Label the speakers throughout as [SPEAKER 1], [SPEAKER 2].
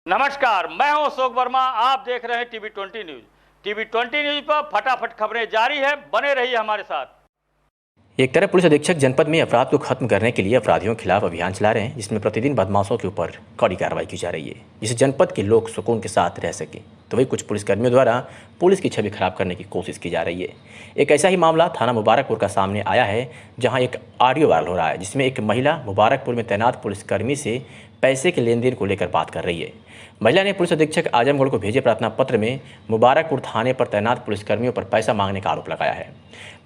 [SPEAKER 1] नमस्कार, मैं हूं अशोक वर्मा। आप देख रहे हैं टीवी 20 न्यूज। टीवी 20 न्यूज पर फटाफट खबरें जारी है, बने रहिए हमारे साथ।
[SPEAKER 2] एक तरफ पुलिस अधीक्षक जनपद में अपराध को खत्म करने के लिए अपराधियों के खिलाफ अभियान चला रहे हैं, जिसमें प्रतिदिन बदमाशों के ऊपर कड़ी कार्रवाई की जा रही है, जिससे जनपद के लोग सुकून के साथ रह सकें। तो वही कुछ पुलिसकर्मियों द्वारा पुलिस की छवि खराब करने की कोशिश की जा रही है। एक ऐसा ही मामला थाना मुबारकपुर का सामने आया है, जहां एक ऑडियो वायरल हो रहा है, जिसमें एक महिला मुबारकपुर में तैनात पुलिसकर्मी से पैसे के लेन देन को लेकर बात कर रही है। महिला ने पुलिस अधीक्षक आजमगढ़ को भेजे प्रार्थना पत्र में मुबारकपुर थाने पर तैनात पुलिसकर्मियों पर पैसा मांगने का आरोप लगाया है।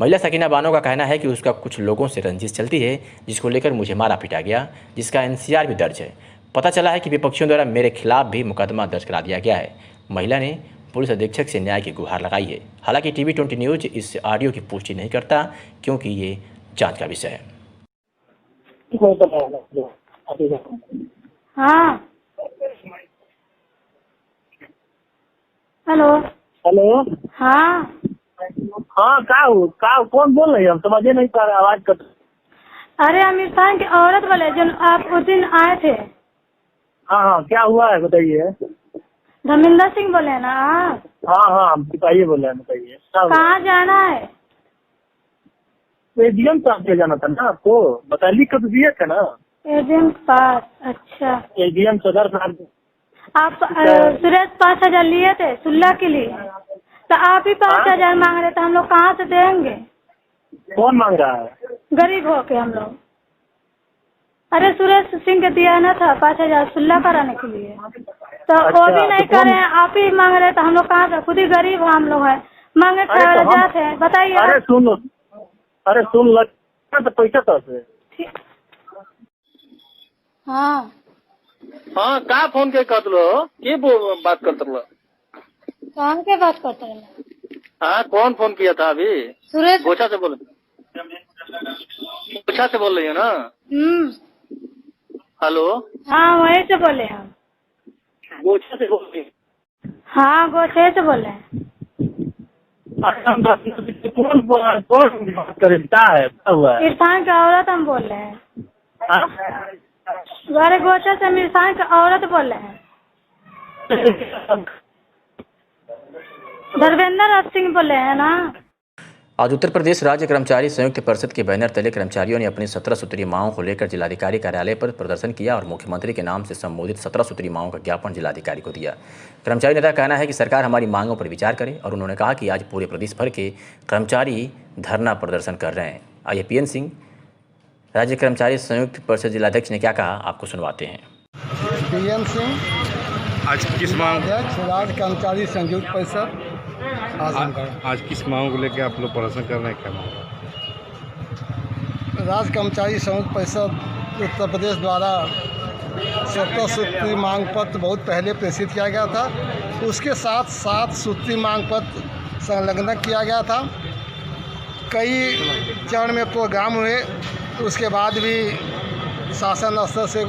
[SPEAKER 2] महिला सकीना बानो का कहना है कि उसका कुछ लोगों से रंजिश चलती है, जिसको लेकर मुझे मारा पीटा गया, जिसका एनसीआर भी दर्ज है। पता चला है कि विपक्षियों द्वारा मेरे खिलाफ भी मुकदमा दर्ज करा दिया गया है। महिला ने पुलिस अधीक्षक से न्याय की गुहार लगाई है। हालांकि टीवी 20 न्यूज इस ऑडियो की पुष्टि नहीं करता, क्योंकि ये जांच का विषय है।
[SPEAKER 3] हाँ, हेलो
[SPEAKER 4] हेलो।
[SPEAKER 3] हाँ
[SPEAKER 4] हाँ, का कौन बोल रही है? हम समझे नहीं पा रहे, आवाज कट।
[SPEAKER 3] अरे हम इरफान की औरत बोले जो आप उस दिन आए थे।
[SPEAKER 4] हाँ हाँ, क्या हुआ है बताइए।
[SPEAKER 3] धर्मेंद्र सिंह बोले ना आप?
[SPEAKER 4] हाँ हाँ, बताइए, बोले बताइए।
[SPEAKER 3] कहाँ जाना है?
[SPEAKER 4] एडीएम साहब के जाना था ना आपको, बता लिख कर दिए थे ना।
[SPEAKER 3] एडीएम के पास? अच्छा,
[SPEAKER 4] एडीएम सदर साहब।
[SPEAKER 3] आप सुरेश 5,000 लिए थे सुल्ला के लिए, तो आप ही 5,000 मांग रहे थे, हम लोग कहाँ से देंगे?
[SPEAKER 4] कौन मांग रहा है?
[SPEAKER 3] गरीब हो के हम लोग। अरे सुरेश सिंह के दिया ना था 5,000 सुल्ला कराने के लिए, तो वो भी नहीं करे हैं, आप ही मांग रहे थे। हम लोग कहाँ से, खुद ही गरीब हम लोग है, मांगे जाते हैं, बताइए।
[SPEAKER 4] अरे सुन लगता तो पैसा कैसे?
[SPEAKER 3] हाँ
[SPEAKER 4] हाँ, का फोन के कर लो, के बात करते लो?
[SPEAKER 3] कौन के बात करते हैं?
[SPEAKER 4] हाँ, कौन फोन किया था अभी?
[SPEAKER 3] सुरेश।
[SPEAKER 4] गोछा से बोल, गोछा से बोल रही हो ना? हेलो।
[SPEAKER 3] हाँ, वहीं से बोले हम।
[SPEAKER 4] गोछा से बोल रही?
[SPEAKER 3] हाँ, गोछे से बोले।
[SPEAKER 4] कौन बात करे, क्या है, क्या हुआ है?
[SPEAKER 3] इरफान की औरत हम बोल रहे हैं। अरे गोछे से हम इरफान की औरत बोल रहे हैं। धर्मेंद्र सिंह बोले हैं ना।
[SPEAKER 2] आज उत्तर प्रदेश राज्य कर्मचारी संयुक्त परिषद के बैनर तले कर्मचारियों ने अपनी 17 सूत्रीय मांगों को लेकर जिलाधिकारी कार्यालय पर प्रदर्शन किया और मुख्यमंत्री के नाम से संबोधित 17 सूत्रीय मांगों का ज्ञापन जिलाधिकारी को दिया। कर्मचारी नेता का कहना है कि सरकार हमारी मांगों पर विचार करे, और उन्होंने कहा कि आज पूरे प्रदेश भर के कर्मचारी धरना प्रदर्शन कर रहे हैं। आइए पीएन सिंह, राज्य कर्मचारी संयुक्त परिषद जिलाध्यक्ष, ने क्या कहा, आपको सुनवाते हैं।
[SPEAKER 5] पीएन सिंह,
[SPEAKER 6] आज किस मांग,
[SPEAKER 5] राज्य कर्मचारी संयुक्त परिषद
[SPEAKER 6] आज किस मांग को लेकर आप लोग प्रदर्शन कर रहे हैं? क्या मांग?
[SPEAKER 5] राज्य कर्मचारी संयुक्त परिषद उत्तर प्रदेश द्वारा 17 सूत्री मांग पत्र बहुत पहले प्रेषित किया गया था। उसके साथ 7 सूत्री मांग पत्र संलग्न किया गया था। कई चरण में प्रोग्राम हुए, उसके बाद भी शासन स्तर से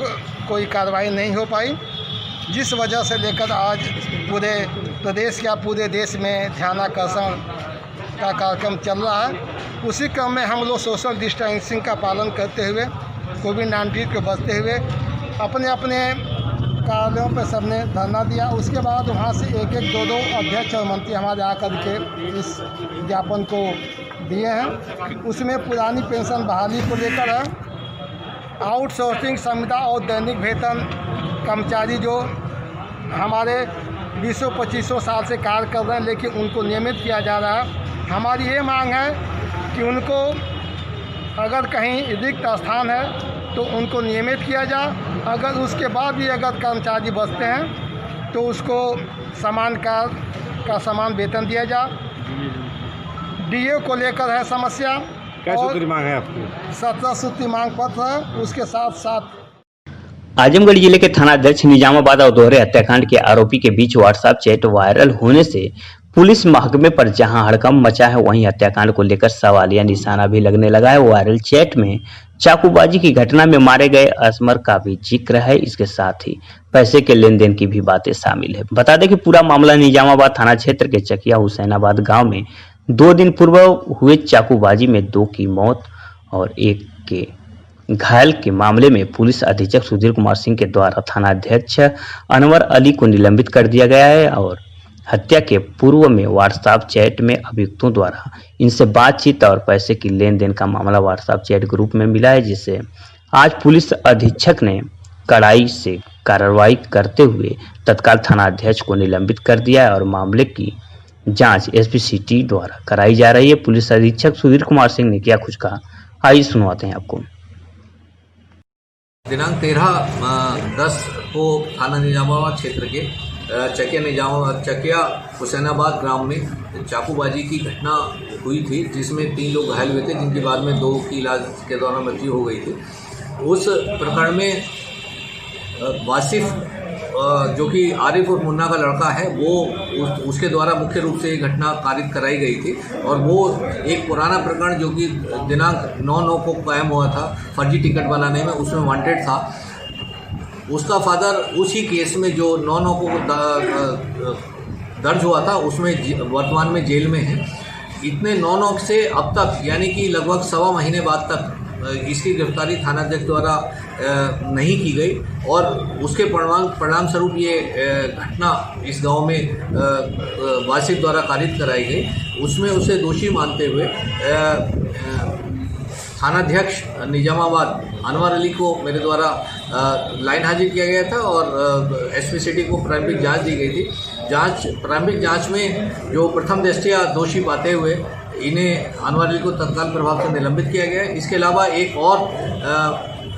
[SPEAKER 5] कोई कार्रवाई नहीं हो पाई, जिस वजह से लेकर आज पूरे प्रदेश या पूरे देश में ध्यानाकर्षण का कार्यक्रम चल रहा है। उसी क्रम में हम लोग सोशल डिस्टेंसिंग का पालन करते हुए, कोविड-19 को बचते हुए अपने अपने कार्यालयों पर सबने धरना दिया। उसके बाद वहाँ से एक एक दो अध्यक्ष और मंत्री हमारे आकर के इस ज्ञापन को दिए हैं। उसमें पुरानी पेंशन बहाली को लेकर है, आउटसोर्सिंग संविदा और दैनिक वेतन कर्मचारी जो हमारे 20-25 साल से कार्य कर रहे हैं, लेकिन उनको नियमित किया जा रहा है। हमारी ये मांग है कि उनको अगर कहीं रिक्त स्थान है तो उनको नियमित किया जाए। अगर उसके बाद भी अगर कर्मचारी बचते हैं तो उसको समान कार्य का समान वेतन दिया जाए। डीए को लेकर है समस्या।
[SPEAKER 6] क्या सूत्री मांग है आपकी?
[SPEAKER 5] 17 सूत्री मांग पत्र है। उसके साथ साथ
[SPEAKER 7] आजमगढ़ जिले के थानाध्यक्ष निजामाबाद और दोहरे हत्याकांड के आरोपी के बीच व्हाट्सएप चैट वायरल होने से पुलिस महकमे पर जहां हड़कंप मचा है, वहीं हत्याकांड को लेकर सवालिया निशाना भी लगने लगा है। वायरल चैट में चाकूबाजी की घटना में मारे गए असमर का भी जिक्र है। इसके साथ ही पैसे के लेन देन की भी बातें शामिल है। बता दें कि पूरा मामला निजामाबाद थाना क्षेत्र के चकिया हुसैनाबाद गाँव में 2 दिन पूर्व हुए चाकूबाजी में 2 की मौत और 1 के घायल के मामले में पुलिस अधीक्षक सुधीर कुमार सिंह के द्वारा थानाध्यक्ष अनवर अली को निलंबित कर दिया गया है और हत्या के पूर्व में व्हाट्सएप चैट में अभियुक्तों द्वारा इनसे बातचीत और पैसे की लेन देन का मामला व्हाट्सएप चैट ग्रुप में मिला है, जिससे आज पुलिस अधीक्षक ने कड़ाई से कार्रवाई करते हुए तत्काल थानाध्यक्ष को निलंबित कर दिया है और मामले की जांच एसपी सिटी द्वारा कराई जा रही है। पुलिस अधीक्षक सुधीर कुमार सिंह ने क्या कुछ कहा, आइए सुनवाते हैं आपको।
[SPEAKER 8] दिनांक 13/10 को थाना निजामाबाद क्षेत्र के चकिया हुसैनाबाद ग्राम में चाकूबाजी की घटना हुई थी, जिसमें 3 लोग घायल हुए थे, जिनके बाद में 2 की इलाज के दौरान मृत्यु हो गई थी। उस प्रकरण में वासिफ जो कि आरिफ और मुन्ना का लड़का है, वो उसके द्वारा मुख्य रूप से ये घटना कारित कराई गई थी और वो एक पुराना प्रकरण जो कि दिनांक 9/9 को कायम हुआ था फर्जी टिकट बनाने में, उसमें वांटेड था। उसका फादर उसी केस में जो 9/9 को दर्ज हुआ था उसमें वर्तमान में जेल में है। इतने 9/9 से अब तक यानी कि लगभग 1.25 महीने बाद तक इसकी गिरफ्तारी थानाध्यक्ष द्वारा नहीं की गई और उसके परिणाम स्वरूप ये घटना इस गांव में वासिफ द्वारा कारित कराई गई। उसमें उसे दोषी मानते हुए थानाध्यक्ष निजामाबाद अनवर अली को मेरे द्वारा लाइन हाजिर किया गया था और एसपी सिटी को प्रारंभिक जांच दी गई थी। प्रारंभिक जांच में जो प्रथम दृष्टया दोषी पाते हुए इन्हें अनवर अली को तत्काल प्रभाव से निलंबित किया गया है। इसके अलावा एक और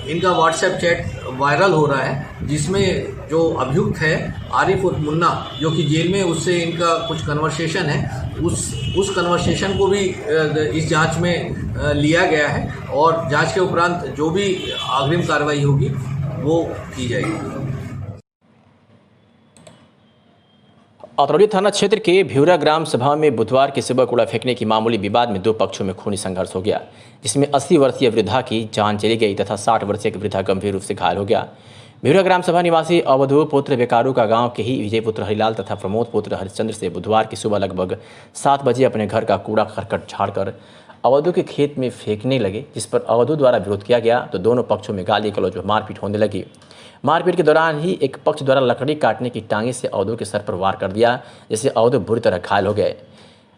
[SPEAKER 8] इनका व्हाट्सएप चैट वायरल हो रहा है, जिसमें जो अभियुक्त है आरिफ और मुन्ना जो कि जेल में, उससे इनका कुछ कन्वर्सेशन है। उस कन्वर्सेशन को भी इस जांच में लिया गया है और जांच के उपरांत जो भी अग्रिम कार्रवाई होगी वो की जाएगी।
[SPEAKER 2] अतरौली थाना क्षेत्र के भ्यूरा ग्राम सभा में बुधवार की सुबह कूड़ा फेंकने की मामूली विवाद में 2 पक्षों में खूनी संघर्ष हो गया, जिसमें 80 वर्षीय वृद्धा की जान चली गई तथा 60 वर्षीय वृद्धा गंभीर रूप से घायल हो गया। भ्यूरा ग्राम सभा निवासी अवधू पुत्र बेकारू का गांव के ही विजय पुत्र हरिलाल तथा प्रमोद पुत्र हरिश्चंद्र से बुधवार की सुबह लगभग 7 बजे अपने घर का कूड़ा करकट झाड़कर अवधू के खेत में फेंकने लगे, जिस पर अवधू द्वारा विरोध किया गया तो दोनों पक्षों में गाली गलौज व मारपीट होने लगी। मारपीट के दौरान ही एक पक्ष द्वारा लकड़ी काटने की टांगे से अवधू के सर पर वार कर दिया, जिससे अवधू बुरी तरह घायल हो गए।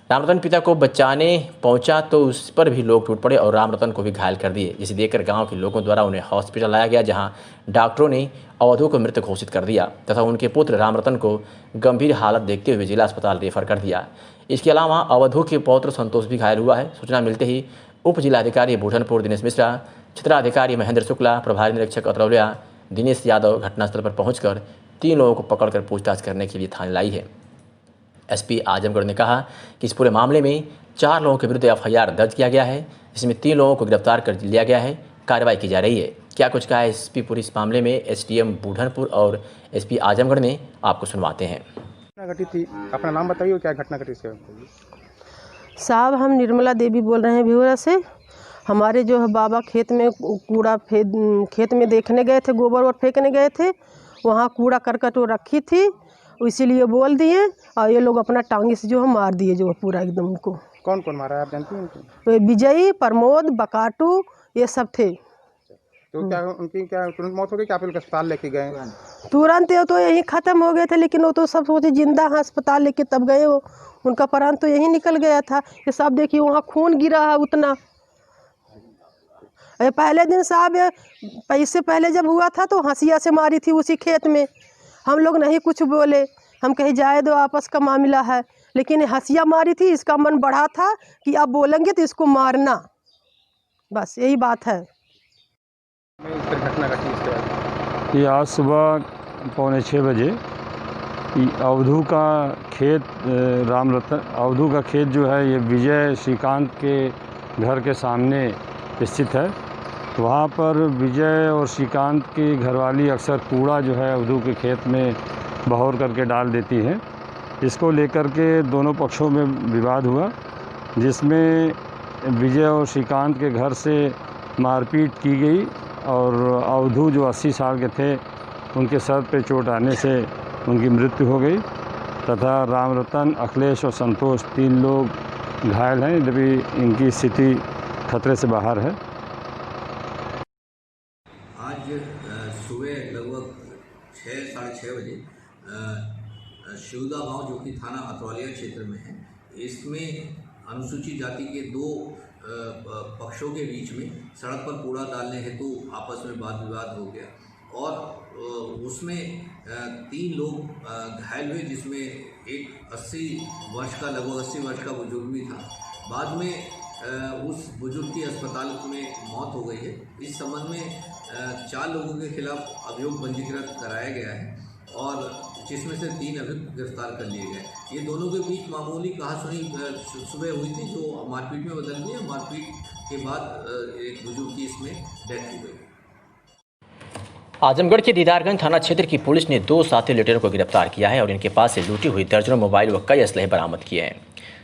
[SPEAKER 2] रामरतन पिता को बचाने पहुंचा तो उस पर भी लोग टूट पड़े और रामरतन को भी घायल कर दिए, जिसे देखकर गांव के लोगों द्वारा उन्हें हॉस्पिटल लाया गया, जहां डॉक्टरों ने अवधू को मृत घोषित कर दिया तथा उनके पुत्र रामरतन को गंभीर हालत देखते हुए जिला अस्पताल रेफर कर दिया। इसके अलावा अवधू के पौत्र संतोष भी घायल हुआ है। सूचना मिलते ही उप जिलाधिकारी बुढ़नपुर दिनेश मिश्रा, क्षेत्राधिकारी महेंद्र शुक्ला, प्रभारी निरीक्षक अतरौलिया दिनेश यादव घटनास्थल पर पहुंचकर 3 लोगों को पकड़कर पूछताछ करने के लिए थाने लाई है। एसपी आजमगढ़ ने कहा कि इस पूरे मामले में 4 लोगों के विरुद्ध एफआईआर दर्ज किया गया है, जिसमें 3 लोगों को गिरफ्तार कर लिया गया है। कार्रवाई की जा रही है। क्या कुछ कहा है एसपी पुलिस इस मामले में एसडीएम बुढ़नपुर और एसपी आजमगढ़ ने, आपको सुनवाते हैं।
[SPEAKER 9] घटी थी, अपना नाम बताइए, क्या घटना घटी थी?
[SPEAKER 10] साहब, हम निर्मला देवी बोल रहे हैं भ्यूरा से। हमारे जो है बाबा खेत में कूड़ा खेत में देखने गए थे, गोबर और फेंकने गए थे, वहाँ कूड़ा करकट वो रखी थी, इसीलिए बोल दिए और ये लोग अपना टांगी से जो है मार दिए, जो पूरा एकदम उनको।
[SPEAKER 9] कौन कौन मारा है, आप जानती हैं?
[SPEAKER 10] तो विजयी, प्रमोद, बकाटू ये सब थे।
[SPEAKER 9] तो क्या उनकी क्या तुरंत मौत हो गई? क्या आप अस्पताल लेके गए?
[SPEAKER 10] तुरंत तो यहीं ख़त्म हो गए थे, लेकिन वो तो सब सोचे जिंदा है, अस्पताल लेके तब गए, वो उनका प्राण तो यहीं निकल गया था। ये सब देखिए वहाँ खून गिरा है उतना। पहले दिन साहब, इससे पहले जब हुआ था तो हंसिया से मारी थी उसी खेत में। हम लोग नहीं कुछ बोले, हम कहीं जाए दो, आपस का मामला है, लेकिन हंसिया मारी थी। इसका मन बढ़ा था कि आप बोलेंगे तो इसको मारना, बस यही बात है।
[SPEAKER 6] ये आज सुबह 5:45 बजे अवधू का खेत अवधू का खेत जो है ये विजय श्रीकांत के घर के सामने स्थित है। वहाँ पर विजय और श्रीकांत की घरवाली अक्सर कूड़ा जो है अवधू के खेत में बहौर करके डाल देती है। इसको लेकर के दोनों पक्षों में विवाद हुआ, जिसमें विजय और श्रीकांत के घर से मारपीट की गई और अवधू जो 80 साल के थे उनके सर पे चोट आने से उनकी मृत्यु हो गई तथा रामरतन, अखिलेश और संतोष 3 लोग घायल हैं, जबकि इनकी स्थिति खतरे से बाहर है।
[SPEAKER 8] शिवदा गांव जो कि थाना अतरौलिया क्षेत्र में है, इसमें अनुसूचित जाति के दो पक्षों के बीच में सड़क पर कूड़ा डालने हेतु आपस में वाद विवाद हो गया और उसमें 3 लोग घायल हुए, जिसमें एक 80 वर्ष का लगभग 80 वर्ष का बुजुर्ग भी था। बाद में उस बुजुर्ग की अस्पताल में मौत हो गई है। इस संबंध में 4 लोगों के खिलाफ अभियोग पंजीकृत कराया गया है और जिसमें से 3 अभियुक्त गिरफ्तार कर लिए गए। ये दोनों के बीच मामूली कहासुनी सुबह हुई थी जो मारपीट में बदल गई। मारपीट के बाद एक बुजुर्ग की इसमें डेथ हो गई।
[SPEAKER 2] आजमगढ़ के दीदारगंज थाना क्षेत्र की पुलिस ने 2 साथी लुटेरों को गिरफ्तार किया है और इनके पास से लूटी हुई दर्जनों मोबाइल व कई असलहे बरामद किए हैं।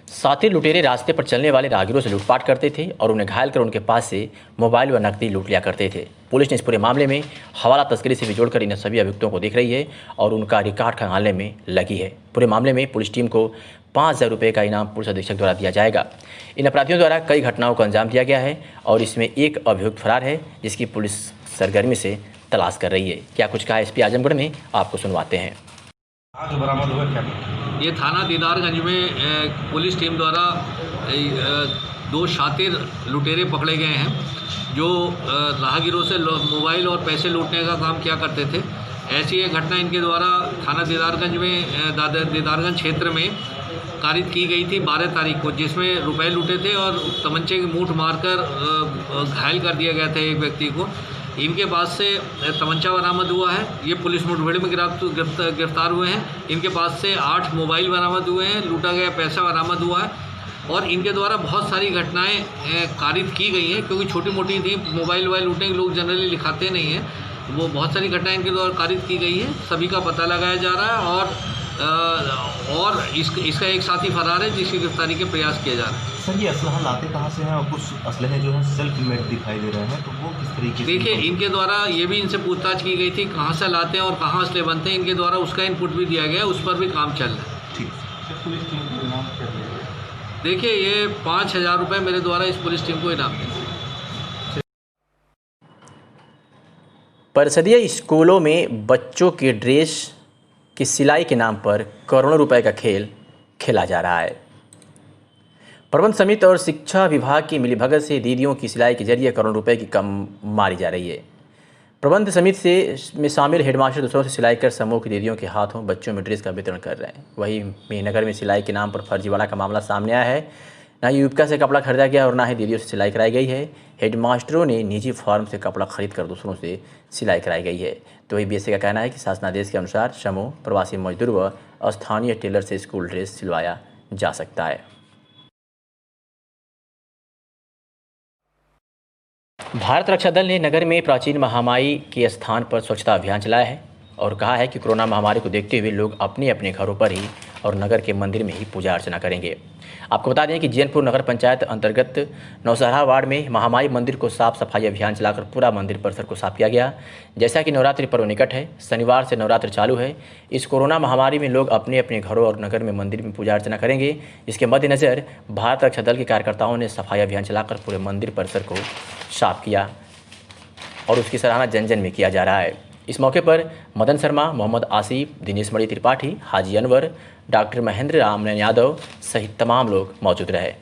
[SPEAKER 2] साथी लुटेरे रास्ते पर चलने वाले राहगीरों से लूटपाट करते थे और उन्हें घायल कर उनके पास से मोबाइल व नकदी लूट लिया करते थे। पुलिस ने इस पूरे मामले में हवाला तस्करी से भी जोड़कर इन सभी अभियुक्तों को देख रही है और उनका रिकॉर्ड खंगालने में लगी है। पूरे मामले में पुलिस टीम को 5,000 रुपये का इनाम पुलिस अधीक्षक द्वारा दिया जाएगा। इन अपराधियों द्वारा कई घटनाओं को अंजाम दिया गया है और इसमें एक अभियुक्त फरार है, जिसकी पुलिस सरगर्मी से तलाश कर रही है। क्या कुछ कहा एसपी आजमगढ़ ने, आपको सुनवाते हैं।
[SPEAKER 11] आज बरामद हुआ क्या?
[SPEAKER 8] ये थाना दीदारगंज में पुलिस टीम द्वारा 2 शातिर लुटेरे पकड़े गए हैं जो राहगीरों से मोबाइल और पैसे लूटने का काम किया करते थे। ऐसी एक घटना इनके द्वारा थाना दीदारगंज में दीदारगंज क्षेत्र में कारित की गई थी 12 तारीख को, जिसमें रुपए लूटे थे और तमंचे की मूठ मारकर घायल कर दिया गया था एक व्यक्ति को। इनके पास से तमंचा बरामद हुआ है। ये पुलिस मुठभेड़ में गिरफ्तार हुए हैं। इनके पास से 8 मोबाइल बरामद हुए हैं, लूटा गया पैसा बरामद हुआ है और इनके द्वारा बहुत सारी घटनाएं कारित की गई हैं, क्योंकि छोटी मोटी थी। मोबाइल लूटने के लोग जनरली लिखाते नहीं हैं, वो बहुत सारी घटनाएं इनके द्वारा कारित की गई हैं। सभी का पता लगाया जा रहा है और इसका एक साथी फरार है, जिसकी गिरफ्तारी के प्रयास किए जा रहे हैं।
[SPEAKER 11] सर, ये असलहा लाते कहाँ से हैं और कुछ असलहे जो हैं सेल्फ मेड दिखाई दे रहे हैं, तो वो किस तरीके से?
[SPEAKER 8] देखिए, इनके द्वारा ये भी इनसे पूछताछ की गई थी कहाँ से लाते हैं और कहाँ असले बनते हैं। इनके द्वारा उसका इनपुट भी दिया गया है, उस पर भी काम चल रहा है।
[SPEAKER 11] ठीक है। पुलिस टीम को इनाम क्या दिया?
[SPEAKER 8] देखिए, ये 5,000 रुपये मेरे द्वारा इस पुलिस टीम को इनाम दिया।
[SPEAKER 2] परिषदीय स्कूलों में बच्चों के ड्रेस की सिलाई के नाम पर करोड़ों रुपए का खेल खेला जा रहा है। प्रबंध समिति और शिक्षा विभाग की मिलीभगत से दीदियों की सिलाई के जरिए करोड़ों रुपए की कम मारी जा रही है। प्रबंध समिति में शामिल हेडमास्टर दूसरों से सिलाई कर समूह की दीदियों के हाथों बच्चों में ड्रेस का वितरण कर रहे हैं। वहीं मेहनगर में सिलाई के नाम पर फर्जीवाड़ा का मामला सामने आया है। ना ही युविका से कपड़ा खरीदा गया और ना ही दीदियों से सिलाई कराई गई है। हेडमास्टरों ने निजी फॉर्म से कपड़ा खरीद कर दूसरों से सिलाई कराई गई है। तो वही बीएसए का कहना है कि शासनादेश के अनुसार समूह, प्रवासी मजदूर व स्थानीय टेलर से स्कूल ड्रेस सिलवाया जा सकता है। भारत रक्षा दल ने नगर में प्राचीन महामाई के स्थान पर स्वच्छता अभियान चलाया है और कहा है कि कोरोना महामारी को देखते हुए लोग अपने अपने घरों पर ही और नगर के मंदिर में ही पूजा अर्चना करेंगे। आपको बता दें कि जैनपुर नगर पंचायत अंतर्गत नौसहरा वार्ड में महामाई मंदिर को साफ सफाई अभियान चलाकर पूरा मंदिर परिसर को साफ किया गया। जैसा कि नवरात्रि पर्व निकट है, शनिवार से नवरात्रि चालू है। इस कोरोना महामारी में लोग अपने अपने घरों और नगर में मंदिर में पूजा अर्चना करेंगे। इसके मद्देनज़र भारत रक्षा दल के कार्यकर्ताओं ने सफाई अभियान चलाकर पूरे मंदिर परिसर को साफ किया और उसकी सराहना जन जन में किया जा रहा है। इस मौके पर मदन शर्मा, मोहम्मद आसिफ, दिनेश मणि त्रिपाठी, हाजी अनवर, डॉक्टर महेंद्र राम यादव सहित तमाम लोग मौजूद रहे।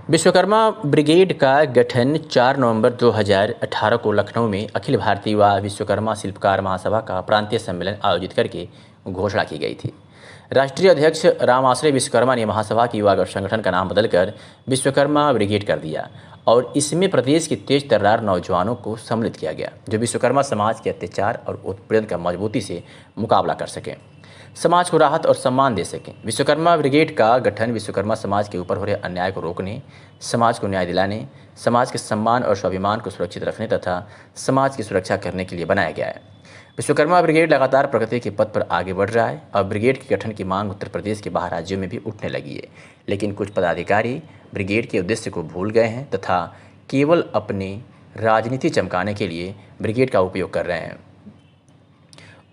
[SPEAKER 2] विश्वकर्मा ब्रिगेड का गठन 4 नवंबर 2018 को लखनऊ में अखिल भारतीय युवा विश्वकर्मा शिल्पकार महासभा का प्रांतीय सम्मेलन आयोजित करके घोषणा की गई थी। राष्ट्रीय अध्यक्ष राम आश्रय विश्वकर्मा ने महासभा की युवा संगठन का नाम बदलकर विश्वकर्मा ब्रिगेड कर दिया और इसमें प्रदेश के तेज तर्रार नौजवानों को सम्मिलित किया गया, जो विश्वकर्मा समाज के अत्याचार और उत्पीड़न का मजबूती से मुकाबला कर सकें, समाज को राहत और सम्मान दे सकें। विश्वकर्मा ब्रिगेड का गठन विश्वकर्मा समाज के ऊपर हो रहे अन्याय को रोकने, समाज को न्याय दिलाने, समाज के सम्मान और स्वाभिमान को सुरक्षित रखने तथा समाज की सुरक्षा करने के लिए बनाया गया है। विश्वकर्मा ब्रिगेड लगातार प्रगति के पथ पर आगे बढ़ रहा है। अब ब्रिगेड के गठन की मांग उत्तर प्रदेश के बाहर राज्यों में भी उठने लगी है, लेकिन कुछ पदाधिकारी ब्रिगेड के उद्देश्य को भूल गए हैं तथा केवल अपनी राजनीति चमकाने के लिए ब्रिगेड का उपयोग कर रहे हैं।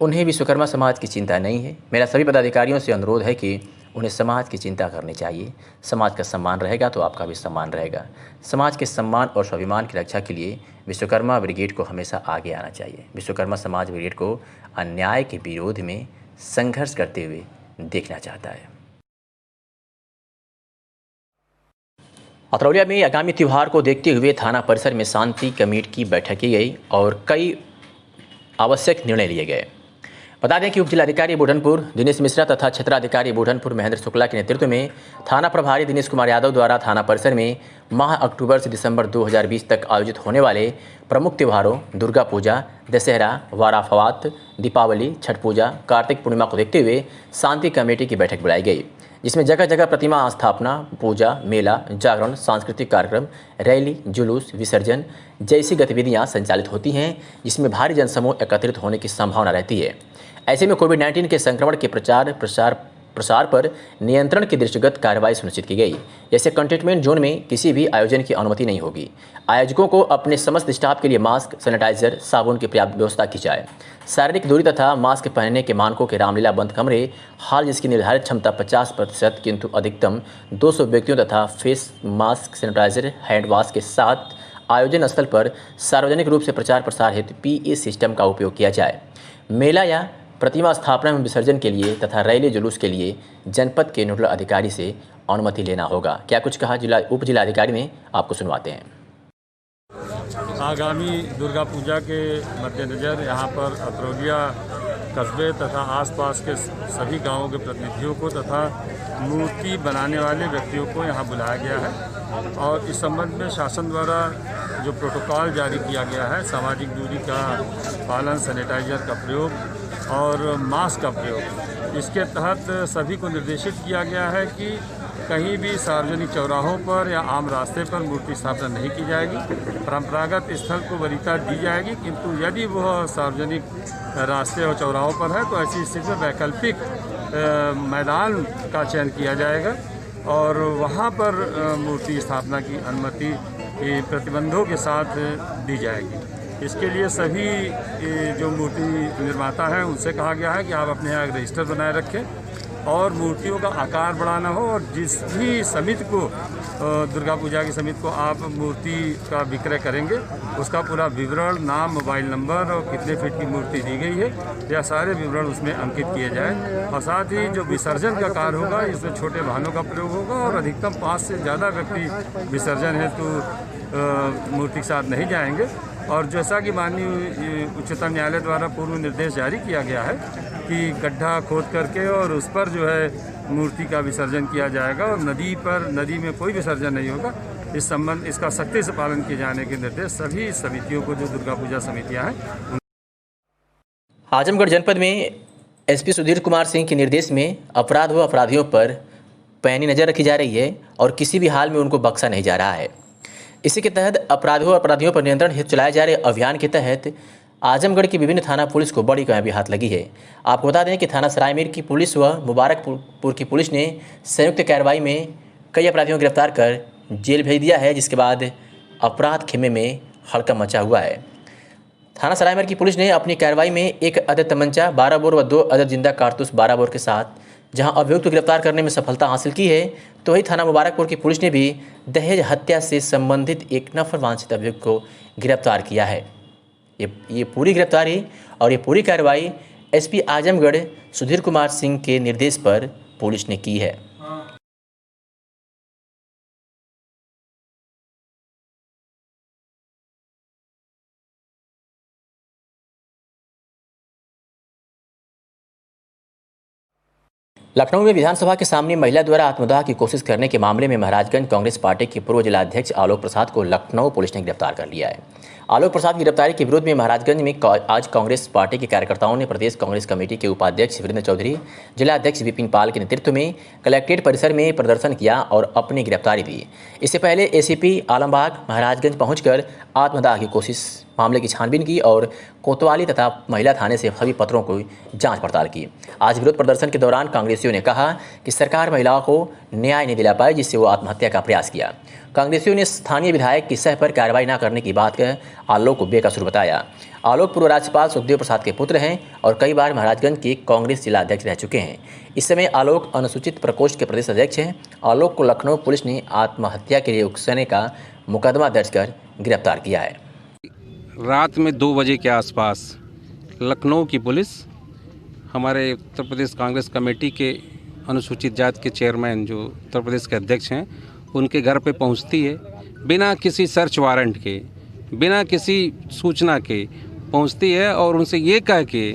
[SPEAKER 2] उन्हें विश्वकर्मा समाज की चिंता नहीं है। मेरा सभी पदाधिकारियों से अनुरोध है कि उन्हें समाज की चिंता करनी चाहिए। समाज का सम्मान रहेगा तो आपका भी सम्मान रहेगा। समाज के सम्मान और स्वाभिमान की रक्षा के लिए विश्वकर्मा ब्रिगेड को हमेशा आगे आना चाहिए। विश्वकर्मा समाज ब्रिगेड को अन्याय के विरोध में संघर्ष करते हुए देखना चाहता है। अतरौलिया में आगामी त्यौहार को देखते हुए थाना परिसर में शांति कमेटी की बैठक की गई और कई आवश्यक निर्णय लिए गए। बता दें कि उप जिलाधिकारी बुढ़नपुर दिनेश मिश्रा तथा क्षेत्राधिकारी बुढ़नपुर महेंद्र शुक्ला के नेतृत्व में थाना प्रभारी दिनेश कुमार यादव द्वारा थाना परिसर में माह अक्टूबर से दिसंबर 2020 तक आयोजित होने वाले प्रमुख त्योहारों दुर्गा पूजा, दशहरा, वाराफवात, दीपावली, छठ पूजा, कार्तिक पूर्णिमा को देखते हुए शांति कमेटी की बैठक बुलाई गई, जिसमें जगह जगह प्रतिमा स्थापना, पूजा, मेला, जागरण, सांस्कृतिक कार्यक्रम, रैली, जुलूस, विसर्जन जैसी गतिविधियां संचालित होती हैं, जिसमें भारी जनसमूह एकत्रित होने की संभावना रहती है। ऐसे में कोविड-19 के संक्रमण के प्रसार पर नियंत्रण के दृष्टिगत कार्रवाई सुनिश्चित की गई। जैसे कंटेनमेंट जोन में किसी भी आयोजन की अनुमति नहीं होगी। आयोजकों को अपने समस्त स्टाफ के लिए मास्क, सैनिटाइजर, साबुन की पर्याप्त व्यवस्था की जाए। शारीरिक दूरी तथा मास्क पहनने के मानकों के रामलीला बंद कमरे हाल जिसकी निर्धारित क्षमता 50% किंतु अधिकतम 200 व्यक्तियों तथा face mask, sanitiser, hand wash के साथ आयोजन स्थल पर सार्वजनिक रूप से प्रचार प्रसार हेतु PA सिस्टम का उपयोग किया जाए। मेला या प्रतिमा स्थापना में विसर्जन के लिए तथा रैली जुलूस के लिए जनपद के नोडल अधिकारी से अनुमति लेना होगा। क्या कुछ कहा उप जिलाधिकारी ने, आपको सुनवाते हैं।
[SPEAKER 6] आगामी दुर्गा पूजा के मद्देनज़र यहाँ पर अतरौलिया कस्बे तथा आसपास के सभी गांवों के प्रतिनिधियों को तथा मूर्ति बनाने वाले व्यक्तियों को यहाँ बुलाया गया है और इस संबंध में शासन द्वारा जो प्रोटोकॉल जारी किया गया है, सामाजिक दूरी का पालन, सैनिटाइजर का प्रयोग और मास्क का प्रयोग, इसके तहत सभी को निर्देशित किया गया है कि कहीं भी सार्वजनिक चौराहों पर या आम रास्ते पर मूर्ति स्थापना नहीं की जाएगी। परंपरागत स्थल को वरीयता दी जाएगी, किंतु यदि वह सार्वजनिक रास्ते और चौराहों पर है तो ऐसी स्थिति में वैकल्पिक मैदान का चयन किया जाएगा और वहाँ पर मूर्ति स्थापना की अनुमति प्रतिबंधों के साथ दी जाएगी। इसके लिए सभी जो मूर्ति निर्माता हैं उनसे कहा गया है कि आप अपने यहाँ रजिस्टर बनाए रखें और मूर्तियों का आकार बढ़ाना हो और जिस भी समिति को दुर्गा पूजा की समिति को आप मूर्ति का विक्रय करेंगे उसका पूरा विवरण, नाम, मोबाइल नंबर और कितने फीट की मूर्ति दी गई है, यह सारे विवरण उसमें अंकित किए जाए। और साथ ही जो विसर्जन का कार्य होगा इसमें छोटे वाहनों का प्रयोग होगा और अधिकतम 5 से ज़्यादा व्यक्ति विसर्जन हेतु मूर्ति के साथ नहीं जाएंगे। और जैसा कि माननीय उच्चतम न्यायालय द्वारा पूर्व निर्देश जारी किया गया है कि गड्ढा खोद करके और उस पर जो है मूर्ति का विसर्जन किया जाएगा और नदी में कोई विसर्जन नहीं होगा। इस संबंध इसका सख्ती से पालन किए जाने के निर्देश सभी समितियों को, जो दुर्गा पूजा समितियां हैं।
[SPEAKER 2] आजमगढ़ जनपद में SP सुधीर कुमार सिंह के निर्देश में अपराध व अपराधियों पर पैनी नज़र रखी जा रही है और किसी भी हाल में उनको बख्शा नहीं जा रहा है। इसी के तहत अपराधियों पर नियंत्रण हेतु चलाए जा रहे अभियान के तहत आजमगढ़ की विभिन्न थाना पुलिस को बड़ी कामयाबी हाथ लगी है। आपको बता दें कि थाना सरायमीर की पुलिस व मुबारकपुर की पुलिस ने संयुक्त कार्रवाई में कई अपराधियों को गिरफ्तार कर जेल भेज दिया है, जिसके बाद अपराध खेमे में हड़कंप मचा हुआ है। थाना सरायमीर की पुलिस ने अपनी कार्रवाई में एक अदद तमंचा 12 बोर व 2 अदद जिंदा कारतूस 12 बोर के साथ जहां अभियुक्त को गिरफ्तार करने में सफलता हासिल की है, तो वही थाना मुबारकपुर की पुलिस ने भी दहेज हत्या से संबंधित एक नफर वांछित अभियुक्त को गिरफ्तार किया है। ये पूरी गिरफ्तारी और ये पूरी कार्रवाई SP आजमगढ़ सुधीर कुमार सिंह के निर्देश पर पुलिस ने की है। लखनऊ में विधानसभा के सामने महिला द्वारा आत्मदाह की कोशिश करने के मामले में महाराजगंज कांग्रेस पार्टी के पूर्व जिलाध्यक्ष आलोक प्रसाद को लखनऊ पुलिस ने गिरफ्तार कर लिया है। आलोक प्रसाद की गिरफ्तारी के विरोध में महाराजगंज में आज कांग्रेस पार्टी के कार्यकर्ताओं ने प्रदेश कांग्रेस कमेटी के उपाध्यक्ष वीरेंद्र चौधरी, जिलाध्यक्ष विपिन पाल के नेतृत्व में कलेक्ट्रेट परिसर में प्रदर्शन किया और अपनी गिरफ्तारी दी। इससे पहले ACP आलमबाग महाराजगंज पहुंचकर आत्मदाह की कोशिश मामले की छानबीन की और कोतवाली तथा महिला थाने से सभी पत्रों की जांच पड़ताल की। आज विरोध प्रदर्शन के दौरान कांग्रेसियों ने कहा कि सरकार महिलाओं को न्याय नहीं दिला पाई, जिससे वो आत्महत्या का प्रयास किया। कांग्रेसियों ने स्थानीय विधायक की सह पर कार्रवाई न करने की बात कह आलोक को बेकसूर बताया। आलोक पूर्व राज्यपाल सुखदेव प्रसाद के पुत्र हैं और कई बार महाराजगंज के कांग्रेस जिला अध्यक्ष रह चुके हैं। इस समय आलोक अनुसूचित प्रकोष्ठ के प्रदेश अध्यक्ष हैं। आलोक को लखनऊ पुलिस ने आत्महत्या के लिए उकसाने का मुकदमा दर्ज कर गिरफ्तार किया है।
[SPEAKER 12] रात में 2 बजे के आसपास लखनऊ की पुलिस हमारे उत्तर प्रदेश कांग्रेस कमेटी के अनुसूचित जाति के चेयरमैन जो उत्तर प्रदेश के अध्यक्ष हैं, उनके घर पे पहुंचती है। बिना किसी सर्च वारंट के, बिना किसी सूचना के पहुंचती है और उनसे ये कह के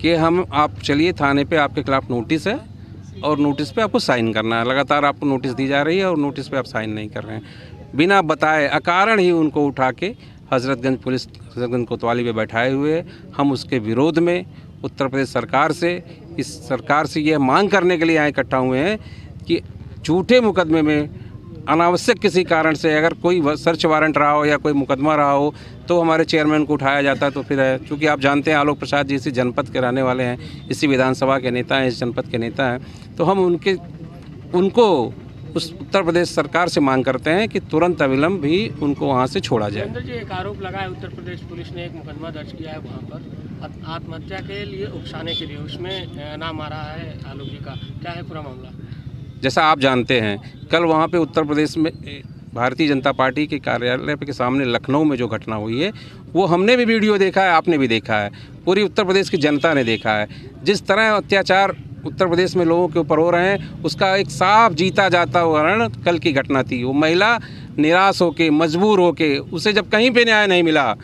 [SPEAKER 12] कि आप चलिए थाने पे, आपके खिलाफ नोटिस है और नोटिस पे आपको साइन करना है। लगातार आपको नोटिस दी जा रही है और नोटिस पे आप साइन नहीं कर रहे हैं। बिना बताए अकारण ही उनको उठा के हजरतगंज कोतवाली पे बैठाए हुए। हम उसके विरोध में उत्तर प्रदेश सरकार से, इस सरकार से यह मांग करने के लिए यहाँ इकट्ठा हुए हैं कि झूठे मुकदमे में अनावश्यक किसी कारण से अगर कोई सर्च वारंट रहा हो या कोई मुकदमा रहा हो तो हमारे चेयरमैन को उठाया जाता। तो फिर चूँकि आप जानते हैं आलोक प्रसाद जी इसी जनपद के रहने वाले हैं, इसी विधानसभा के नेता हैं, इस जनपद के नेता हैं, तो हम उनको उस उत्तर प्रदेश सरकार से मांग करते हैं कि तुरंत अविलंब भी उनको वहाँ से छोड़ा जाए।
[SPEAKER 13] जी, एक आरोप लगा है, उत्तर प्रदेश पुलिस ने एक मुकदमा दर्ज किया है वहाँ पर आत्महत्या के लिए उकसाने के लिए, उसमें नाम आ रहा है आलोक जी का, क्या है पूरा मामला?
[SPEAKER 12] जैसा आप जानते हैं, कल वहाँ पे उत्तर प्रदेश में भारतीय जनता पार्टी के कार्यालय के सामने लखनऊ में जो घटना हुई है वो हमने भी वीडियो देखा है, आपने भी देखा है, पूरी उत्तर प्रदेश की जनता ने देखा है। जिस तरह अत्याचार उत्तर प्रदेश में लोगों के ऊपर हो रहे हैं उसका एक साफ जीता जाता उदाहरण कल की घटना थी। वो महिला निराश होके, मजबूर होके, उसे जब कहीं पे न्याय नहीं मिला,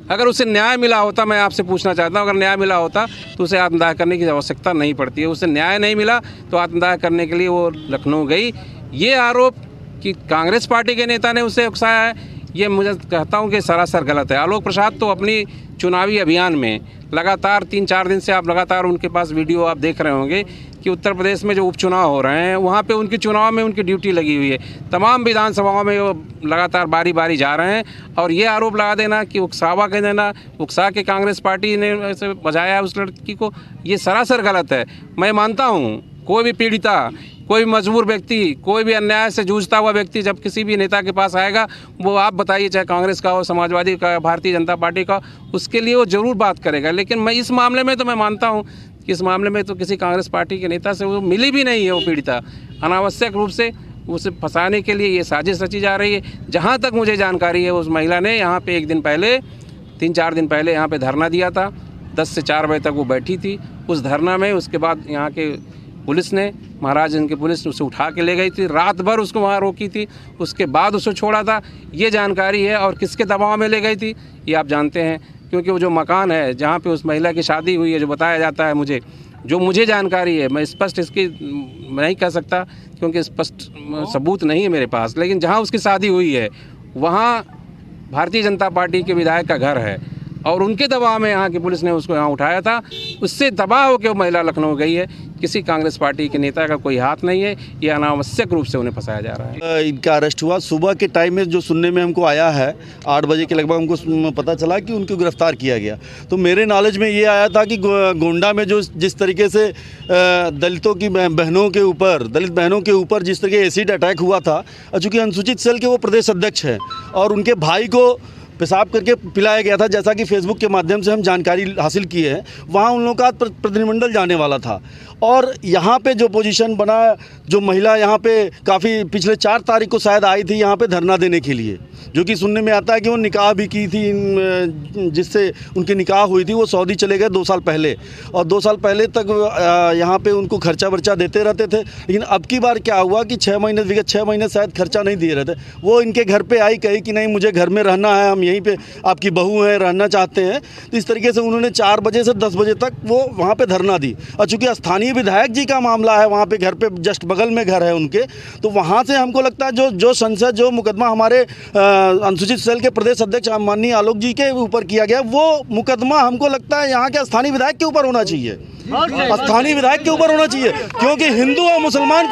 [SPEAKER 12] अगर उसे न्याय मिला होता, मैं आपसे पूछना चाहता हूँ, अगर न्याय मिला होता तो उसे आत्मदाह करने की आवश्यकता नहीं पड़ती है। उसे न्याय नहीं मिला तो आत्मदाह करने के लिए वो लखनऊ गई। ये आरोप कि कांग्रेस पार्टी के नेता ने उसे उकसाया है, ये मुझे कहता हूँ कि सरासर गलत है। आलोक प्रसाद तो अपनी चुनावी अभियान में लगातार 3-4 दिन से आप लगातार उनके पास वीडियो आप देख रहे होंगे कि उत्तर प्रदेश में जो उपचुनाव हो रहे हैं वहाँ पे उनकी चुनाव में उनकी ड्यूटी लगी हुई है। तमाम विधानसभाओं में वो लगातार बारी बारी जा रहे हैं और ये आरोप लगा देना कि उकसावा के देना, उकसा के कांग्रेस पार्टी ने ऐसे बजाया उस लड़की को, ये सरासर गलत है। मैं मानता हूँ कोई भी पीड़िता, कोई मजबूर व्यक्ति, कोई भी अन्याय से जूझता हुआ व्यक्ति जब किसी भी नेता के पास आएगा, वो आप बताइए चाहे कांग्रेस का हो, समाजवादी का, भारतीय जनता पार्टी का, उसके लिए वो ज़रूर बात करेगा। लेकिन मैं इस मामले में तो मैं मानता हूँ कि इस मामले में तो किसी कांग्रेस पार्टी के नेता से वो मिली भी नहीं है। वो पीड़िता अनावश्यक रूप से उसे फंसाने के लिए ये साजिश रची जा रही है। जहाँ तक मुझे जानकारी है उस महिला ने यहाँ पे 3-4 दिन पहले यहाँ पे धरना दिया था। 10 से 4 बजे तक वो बैठी थी उस धरना में। उसके बाद यहाँ के पुलिस ने, महाराजगंज की पुलिस ने उसे उठा के ले गई थी, रात भर उसको वहाँ रोकी थी, उसके बाद उसे छोड़ा था, ये जानकारी है। और किसके दबाव में ले गई थी ये आप जानते हैं, क्योंकि वो जो मकान है जहाँ पे उस महिला की शादी हुई है, जो बताया जाता है मुझे जानकारी है, मैं स्पष्ट इसकी नहीं कह सकता क्योंकि स्पष्ट सबूत नहीं है मेरे पास, लेकिन जहाँ उसकी शादी हुई है वहाँ भारतीय जनता पार्टी के विधायक का घर है और उनके दबाव में यहाँ की पुलिस ने उसको यहाँ उठाया था। उससे दबाव होकर वो महिला लखनऊ गई है। किसी कांग्रेस पार्टी के नेता का कोई हाथ नहीं है, ये अनावश्यक रूप से उन्हें फंसाया जा रहा है।
[SPEAKER 14] इनका अरेस्ट हुआ सुबह के टाइम में, जो सुनने में हमको आया है 8 बजे के लगभग हमको पता चला कि उनको गिरफ्तार किया गया। तो मेरे नॉलेज में ये आया था कि गोंडा में जो जिस तरीके से दलित बहनों के ऊपर जिस तरीके एसिड अटैक हुआ था, चूँकि अनुसूचित सेल के वो प्रदेश अध्यक्ष हैं और उनके भाई को पेशाब करके पिलाया गया था, जैसा कि फेसबुक के माध्यम से हम जानकारी हासिल की है। वहाँ उन लोगों का प्रतिनिधिमंडल जाने वाला था और यहाँ पे जो पोजीशन बना, जो महिला यहाँ पे काफ़ी पिछले 4 तारीख को शायद आई थी यहाँ पे धरना देने के लिए, जो कि सुनने में आता है कि वो निकाह भी की थी, जिससे उनकी निकाह हुई थी। वो सऊदी चले गए 2 साल पहले और 2 साल पहले तक यहाँ पे उनको खर्चा वर्चा देते रहते थे। लेकिन अब की बार क्या हुआ कि 6 महीने शायद खर्चा नहीं दिए रहते। वो इनके घर पे आई, कही कि नहीं मुझे घर में रहना है, हम यहीं पे आपकी बहू हैं, रहना चाहते हैं। तो इस तरीके से उन्होंने 4 बजे से 10 बजे तक वो वहाँ पे धरना दी। और चूँकि स्थानीय विधायक जी का मामला है, वहाँ पे घर पे जस्ट बगल में घर है उनके, तो वहाँ से हमको लगता है जो मुकदमा हमारे अनुसूचित सेल के प्रदेश अध्यक्ष माननीय आलोक जी के ऊपर किया गया, वो मुकदमा हमको लगता है यहाँ के स्थानीय विधायक के ऊपर होना चाहिए, स्थानीय विधायक के ऊपर होना चाहिए। क्योंकि हिंदू और मुसलमान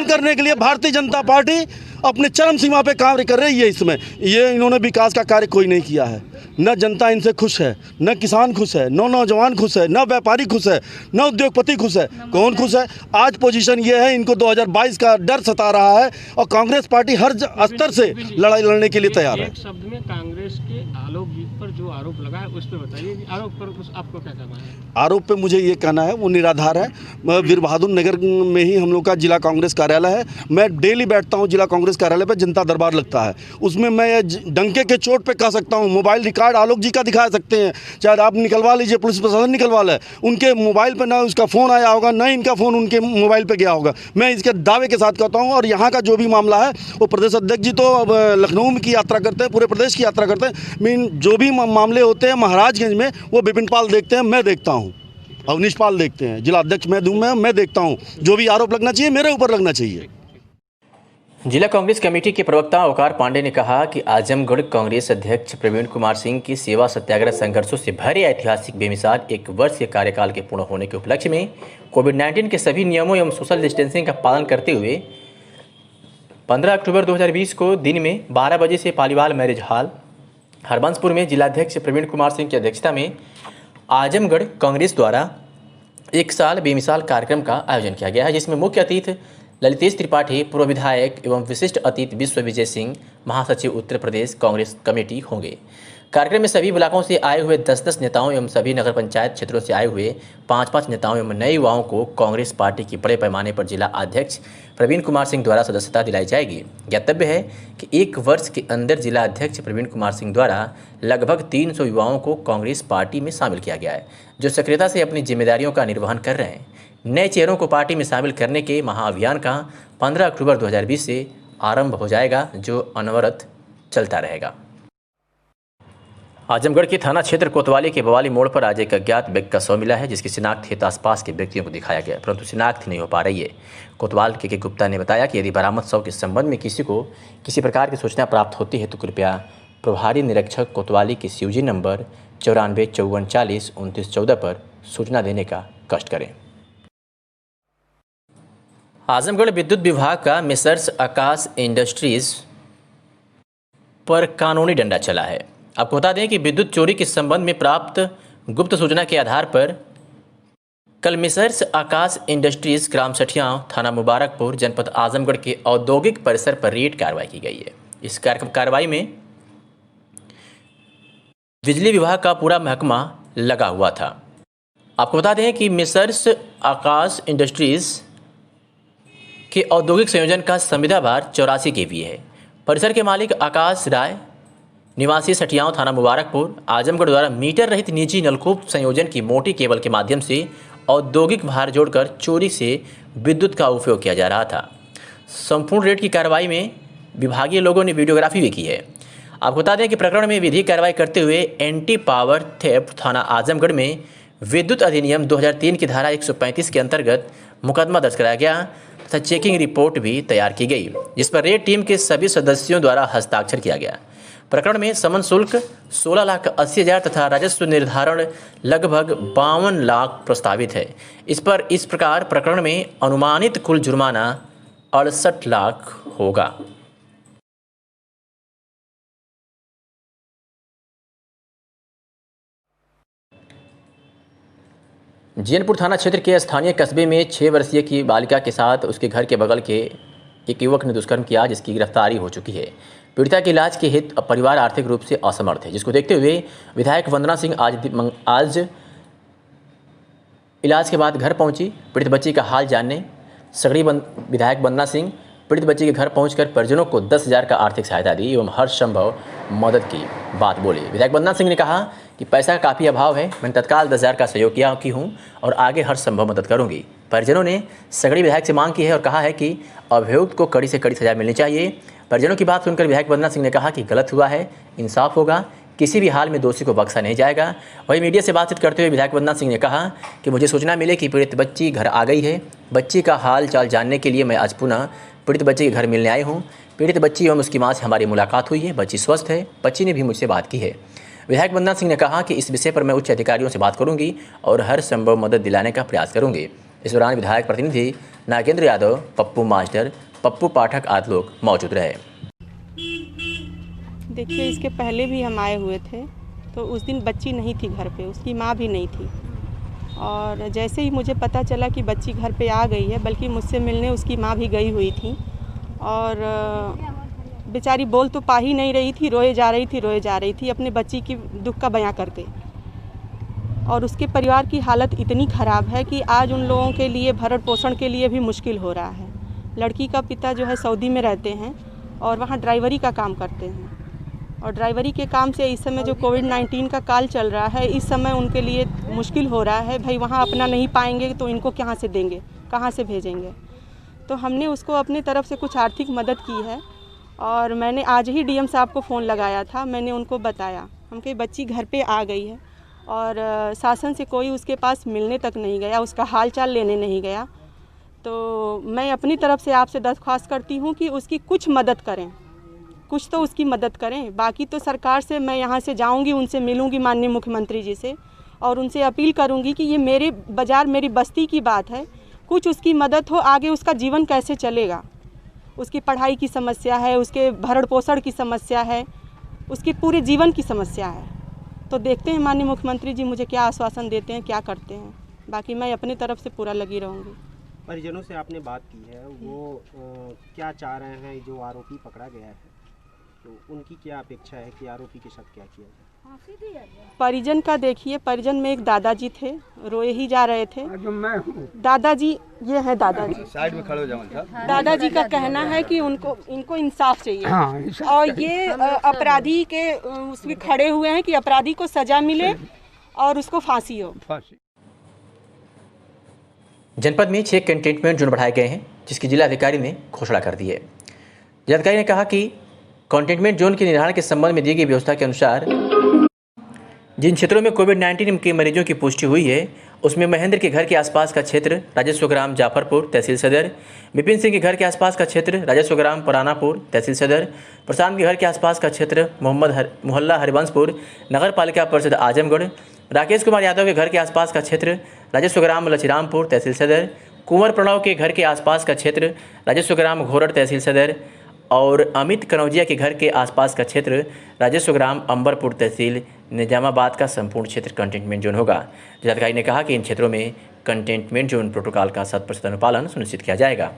[SPEAKER 14] करने के लिए भारतीय जनता पार्टी अपने चरम सीमा पे कार्य कर रही है। इसमें ये इन्होंने विकास का कार्य कोई नहीं किया है। न जनता इनसे खुश है, न किसान खुश है, न नौजवान खुश है, न व्यापारी खुश है, न उद्योगपति खुश है। कौन खुश है? आज पोजीशन ये है, इनको 2022 का डर सता रहा है और कांग्रेस पार्टी हर स्तर से लड़ाई लड़ने के लिए तैयार है।
[SPEAKER 13] एक शब्द में कांग्रेस के आलोक जी पर जो आरोप लगा है उस पर बताइए, आरोप पर आपको क्या कहना है?
[SPEAKER 14] आरोप पे मुझे ये कहना है वो निराधार है। वीर बहादुर नगर में ही हम लोग का जिला कांग्रेस कार्यालय है। मैं डेली बैठता हूँ जिला कांग्रेस कार्यालय पे, जनता दरबार लगता है। उसमें मैं डंके के चोट पे कह सकता हूँ, मोबाइल रिकॉर्ड आलोक जी का दिखा सकते हैं, चाहे आप निकलवा लीजिए, पुलिस प्रशासन निकलवा ले, उनके मोबाइल पे ना उसका फ़ोन आया होगा, ना इनका फ़ोन उनके मोबाइल पे गया होगा। मैं इसके दावे के साथ कहता हूँ। और यहाँ का जो भी मामला है वो प्रदेश अध्यक्ष जी तो लखनऊ की यात्रा करते हैं, पूरे प्रदेश की यात्रा करते हैं। मीन जो भी मामले होते हैं महाराजगंज में वो विपिन पाल देखते हैं, मैं देखता हूँ, अवनीश पाल देखते हैं, जिला अध्यक्ष मैं देखता हूँ। जो भी आरोप लगना चाहिए मेरे ऊपर लगना चाहिए।
[SPEAKER 2] जिला कांग्रेस कमेटी के प्रवक्ता ओकार पांडे ने कहा कि आजमगढ़ कांग्रेस अध्यक्ष प्रवीण कुमार सिंह की सेवा सत्याग्रह संघर्षों से भरे ऐतिहासिक बेमिसाल 1 वर्ष के कार्यकाल के पूर्ण होने के उपलक्ष्य में कोविड-19 के सभी नियमों एवं सोशल डिस्टेंसिंग का पालन करते हुए 15 अक्टूबर 2020 को दिन में 12 बजे से पालीवाल मैरिज हॉल हरबंसपुर में जिलाध्यक्ष प्रवीण कुमार सिंह की अध्यक्षता में आजमगढ़ कांग्रेस द्वारा 1 साल बेमिसाल कार्यक्रम का आयोजन किया गया है, जिसमें मुख्य अतिथि ललितेश त्रिपाठी, पूर्व विधायक एवं विशिष्ट अतिथि विश्व विजय सिंह, महासचिव उत्तर प्रदेश कांग्रेस कमेटी होंगे। कार्यक्रम में सभी ब्लॉकों से आए हुए 10-10 नेताओं एवं सभी नगर पंचायत क्षेत्रों से आए हुए 5-5 नेताओं एवं नए युवाओं को कांग्रेस पार्टी की बड़े पैमाने पर जिला अध्यक्ष प्रवीण कुमार सिंह द्वारा सदस्यता दिलाई जाएगी। ज्ञातव्य है कि 1 वर्ष के अंदर जिला अध्यक्ष प्रवीण कुमार सिंह द्वारा लगभग 300 युवाओं को कांग्रेस पार्टी में शामिल किया गया है, जो सक्रियता से अपनी जिम्मेदारियों का निर्वहन कर रहे हैं। नए चेहरों को पार्टी में शामिल करने के महाअभियान का 15 अक्टूबर 2020 से आरंभ हो जाएगा, जो अनवरत चलता रहेगा। आजमगढ़ के थाना क्षेत्र कोतवाली के बवाली मोड़ पर आज एक अज्ञात व्यक्ति का शव मिला है, जिसकी शिनाख्त हेतु आसपास के व्यक्तियों को दिखाया गया, परंतु शिनाख्त नहीं हो पा रही है। कोतवाल के गुप्ता ने बताया कि यदि बरामद शव के संबंध में किसी को किसी प्रकार की सूचना प्राप्त होती है तो कृपया प्रभारी निरीक्षक कोतवाली के CUG नंबर 9454402914 पर सूचना देने का कष्ट करें। आजमगढ़ विद्युत विभाग का मेसर्स आकाश इंडस्ट्रीज पर कानूनी डंडा चला है। आपको बता दें कि विद्युत चोरी के संबंध में प्राप्त गुप्त सूचना के आधार पर कल मेसर्स आकाश इंडस्ट्रीज ग्राम सठियाव, थाना मुबारकपुर, जनपद आजमगढ़ के औद्योगिक परिसर पर रेड कार्रवाई की गई है। इस कार्रवाई में बिजली विभाग का पूरा महकमा लगा हुआ था। आपको बता दें कि मेसर्स आकाश इंडस्ट्रीज के औद्योगिक संयोजन का संविदा भार 84 kV है। परिसर के मालिक आकाश राय निवासी सठियाव, थाना मुबारकपुर, आजमगढ़ द्वारा मीटर रहित निजी नलकूप संयोजन की मोटी केबल के माध्यम से औद्योगिक भार जोड़कर चोरी से विद्युत का उपयोग किया जा रहा था। संपूर्ण रेड की कार्रवाई में विभागीय लोगों ने वीडियोग्राफी भी की है। आपको बता दें कि प्रकरण में विधिक कार्रवाई करते हुए एंटी पावर थेफ्ट थाना आजमगढ़ में विद्युत अधिनियम 2003 की धारा 135 के अंतर्गत मुकदमा दर्ज कराया गया तथा चेकिंग रिपोर्ट भी तैयार की गई, जिस पर रेड टीम के सभी सदस्यों द्वारा हस्ताक्षर किया गया। प्रकरण में समन शुल्क 16,80,000 तथा राजस्व निर्धारण लगभग 52 लाख प्रस्तावित है। इस प्रकार प्रकरण में अनुमानित कुल जुर्माना 68 लाख होगा। जैनपुर थाना क्षेत्र के स्थानीय कस्बे में 6 वर्षीय की बालिका के साथ उसके घर के बगल के एक युवक ने दुष्कर्म किया, जिसकी गिरफ्तारी हो चुकी है। पीड़िता के इलाज के हित परिवार आर्थिक रूप से असमर्थ है, जिसको देखते हुए विधायक वंदना सिंह आज इलाज के बाद घर पहुंची। पीड़ित बच्ची का हाल जानने सगड़ी विधायक वंदना सिंह पीड़ित बच्ची के घर पहुंचकर परिजनों को 10,000 का आर्थिक सहायता दी एवं हर संभव मदद की बात बोली। विधायक वंदना सिंह ने कहा कि पैसा का काफ़ी अभाव है, मैंने तत्काल 10,000 का सहयोग किया हूँ और आगे हर संभव मदद करूँगी। परिजनों ने सगड़ी विधायक से मांग की है और कहा है कि अभियुक्त को कड़ी से कड़ी सजा मिलनी चाहिए। परिजनों की बात सुनकर विधायक वंदना सिंह ने कहा कि गलत हुआ है, इंसाफ होगा, किसी भी हाल में दोषी को बख्शा नहीं जाएगा। वहीं मीडिया से बातचीत करते हुए विधायक वंदना सिंह ने कहा कि मुझे सूचना मिले कि पीड़ित बच्ची घर आ गई है। बच्ची का हाल चाल जानने के लिए मैं आज पुनः पीड़ित बच्ची के घर मिलने आई हूँ। पीड़ित बच्ची एवं उसकी माँ से हमारी मुलाकात हुई है। बच्ची स्वस्थ है, बच्ची ने भी मुझसे बात की है। विधायक वंदना सिंह ने कहा कि इस विषय पर मैं उच्च अधिकारियों से बात करूंगी और हर संभव मदद दिलाने का प्रयास करूंगी। इस दौरान विधायक प्रतिनिधि नागेंद्र यादव, पप्पू मास्टर, पप्पू पाठक आदि लोग मौजूद रहे।
[SPEAKER 15] देखिए, इसके पहले भी हम आए हुए थे तो उस दिन बच्ची नहीं थी घर पे, उसकी माँ भी नहीं थी। और जैसे ही मुझे पता चला कि बच्ची घर पे आ गई है, बल्कि मुझसे मिलने उसकी माँ भी गई हुई थी और बेचारी बोल तो पा ही नहीं रही थी, रोए जा रही थी अपने बच्ची की दुख का बयां करके। और उसके परिवार की हालत इतनी ख़राब है कि आज उन लोगों के लिए भरण पोषण के लिए भी मुश्किल हो रहा है। लड़की का पिता जो है सऊदी में रहते हैं और वहाँ ड्राइवरी का काम करते हैं, और ड्राइवरी के काम से इस समय जो कोविड-19 का काल चल रहा है, इस समय उनके लिए मुश्किल हो रहा है। भाई वहाँ अपना नहीं पाएंगे तो इनको कहाँ से देंगे, कहाँ से भेजेंगे। तो हमने उसको अपने तरफ से कुछ आर्थिक मदद की है और मैंने आज ही डीएम साहब को फ़ोन लगाया था। मैंने उनको बताया हम कि बच्ची घर पे आ गई है और शासन से कोई उसके पास मिलने तक नहीं गया, उसका हाल चाल लेने नहीं गया। तो मैं अपनी तरफ से आपसे दरख्वास्त करती हूँ कि उसकी कुछ मदद करें, कुछ तो उसकी मदद करें। बाकी तो सरकार से मैं यहाँ से जाऊँगी, उनसे मिलूँगी माननीय मुख्यमंत्री जी से और उनसे अपील करूँगी कि ये मेरे बाज़ार मेरी बस्ती की बात है, कुछ उसकी मदद हो। आगे उसका जीवन कैसे चलेगा, उसकी पढ़ाई की समस्या है, उसके भरण पोषण की समस्या है, उसके पूरे जीवन की समस्या है। तो देखते हैं माननीय मुख्यमंत्री जी मुझे क्या आश्वासन देते हैं, क्या करते हैं। बाकी मैं अपनी तरफ से पूरा लगी रहूँगी।
[SPEAKER 16] परिजनों से आपने बात की है, वो क्या चाह रहे हैं? जो आरोपी पकड़ा गया है तो उनकी क्या अपेक्षा है कि आरोपी के साथ क्या किया जाए?
[SPEAKER 15] परिजन का देखिए, परिजन में एक दादाजी थे, रोए ही जा रहे थे। दादाजी, ये है दादाजी,
[SPEAKER 14] साइड में खड़े हो जाओ।
[SPEAKER 15] दादाजी का कहना है कि इनको इंसाफ चाहिए और ये अपराधी के उसमें खड़े हुए हैं कि अपराधी को सजा मिले और उसको फांसी हो।
[SPEAKER 2] जनपद में 6 कंटेनमेंट जोन बढ़ाए गए हैं, जिसकी जिलाधिकारी ने घोषणा कर दी है। जिलाधिकारी ने कहा कि कंटेनमेंट जोन के निर्धारण के संबंध में दी गई व्यवस्था के अनुसार जिन क्षेत्रों में कोविड-19 के मरीजों की पुष्टि हुई है, उसमें महेंद्र के घर के आसपास का क्षेत्र राजस्व ग्राम जाफरपुर तहसील सदर, विपिन सिंह के घर के आसपास का क्षेत्र राजस्व ग्राम पुरानापुर तहसील सदर, प्रशांत के घर के आसपास का क्षेत्र मोहल्ला हरिवंशपुर नगर पालिका परिषद आजमगढ़, राकेश कुमार यादव के घर के आसपास का क्षेत्र राजस्व ग्राम लचीरामपुर तहसील सदर, कुंवर प्रणव के घर के आसपास का क्षेत्र राजस्व ग्राम घोरड़ तहसील सदर और अमित कनौजिया के घर के आसपास का क्षेत्र राजस्व ग्राम अंबरपुर तहसील निजामाबाद का संपूर्ण क्षेत्र कंटेनमेंट जोन होगा। जिलाधिकारी ने कहा कि इन क्षेत्रों में कंटेनमेंट जोन प्रोटोकॉल का 100% अनुपालन सुनिश्चित किया जाएगा।